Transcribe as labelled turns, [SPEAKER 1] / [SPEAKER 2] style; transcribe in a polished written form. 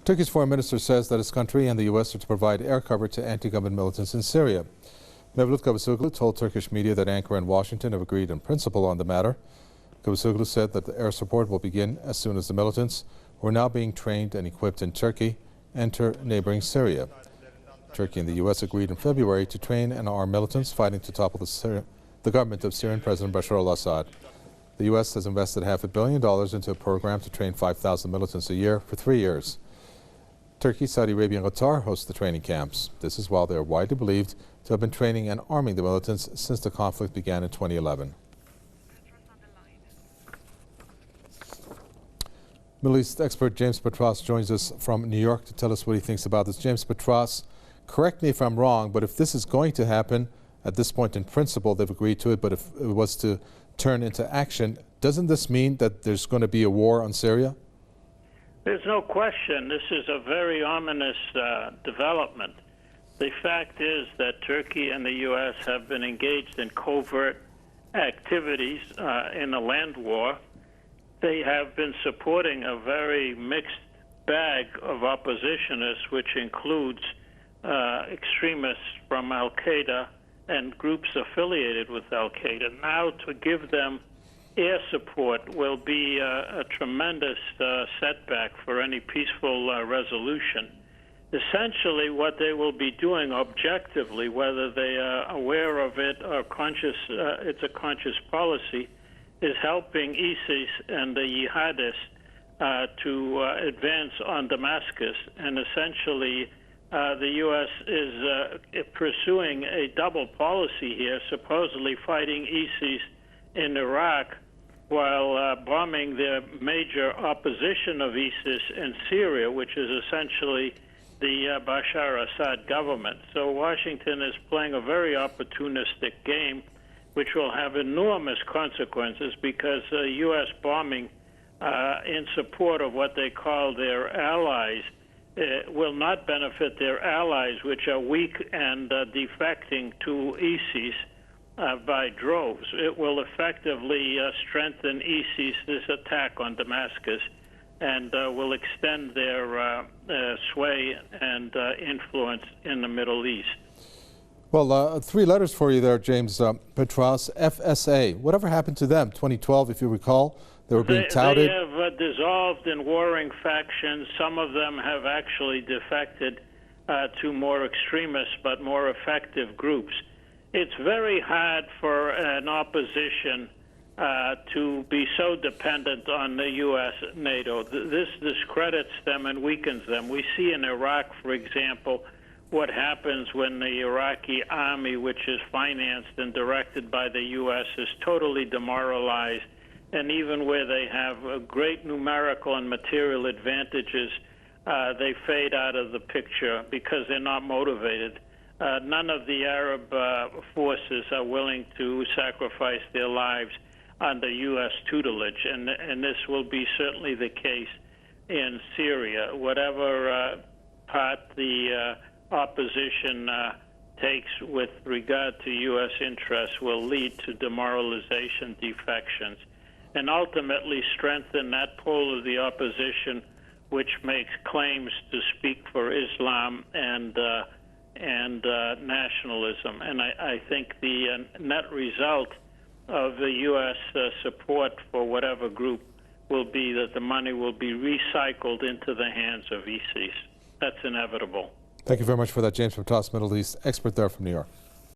[SPEAKER 1] Turkey's foreign minister says that his country and the U.S. are to provide air cover to anti-government militants in Syria. Mevlut Cavusoglu told Turkish media that Ankara and Washington have agreed in principle on the matter. Cavusoglu said that the air support will begin as soon as the militants, who are now being trained and equipped in Turkey, enter neighboring Syria. Turkey and the U.S. agreed in February to train and arm militants fighting to topple the government of Syrian President Bashar Al-Assad. The U.S. has invested $500 million into a program to train 5,000 militants a year for 3 years. Turkey, Saudi Arabia, and Qatar host the training camps. This is while they are widely believed to have been training and arming the militants since the conflict began in 2011. Middle East expert James Petras joins us from New York to tell us what he thinks about this. James Petras, correct me if I'm wrong, but if this is going to happen, at this point in principle they've agreed to it, but if it was to turn into action, doesn't this mean that there's going to be a war on Syria?
[SPEAKER 2] There's no question. This is a very ominous development. The fact is that Turkey and the U.S. have been engaged in covert activities in a land war. They have been supporting a very mixed bag of oppositionists, which includes extremists from Al-Qaeda and groups affiliated with Al-Qaeda. Now to give them air support will be a tremendous setback for any peaceful resolution. Essentially, what they will be doing objectively, whether they are aware of it or it's a conscious policy, is helping ISIS and the jihadists to advance on Damascus. And essentially, the U.S. is pursuing a double policy here, supposedly fighting ISIS in Iraq while bombing the major opposition of ISIS in Syria, which is essentially the Bashar Asad government. So Washington is playing a very opportunistic game, which will have enormous consequences because U.S. bombing in support of what they call their allies will not benefit their allies, which are weak and defecting to ISIS by droves. It will effectively strengthen ISIS' attack on Damascus and will extend their sway and influence in the Middle East.
[SPEAKER 1] Well, 3 letters for you there, James Petras. FSA, whatever happened to them? 2012, if you recall, they were being touted.
[SPEAKER 2] They have dissolved in warring factions. Some of them have actually defected to more extremist but more effective groups. It's very hard for an opposition to be so dependent on the U.S. and NATO. This discredits them and weakens them. We see in Iraq, for example, what happens when the Iraqi army, which is financed and directed by the U.S., is totally demoralized, and even where they have great numerical and material advantages, they fade out of the picture because they're not motivated. None of the Arab forces are willing to sacrifice their lives under U.S. tutelage, and this will be certainly the case in Syria. Whatever part the opposition takes with regard to U.S. interests will lead to demoralization, defections, and ultimately strengthen that pole of the opposition which makes claims to speak for Islam and nationalism. And I think the net result of the U.S. Support for whatever group will be that the money will be recycled into the hands of ISIS. That's inevitable.
[SPEAKER 1] Thank you very much for that, James Petras, Middle East expert there from New York.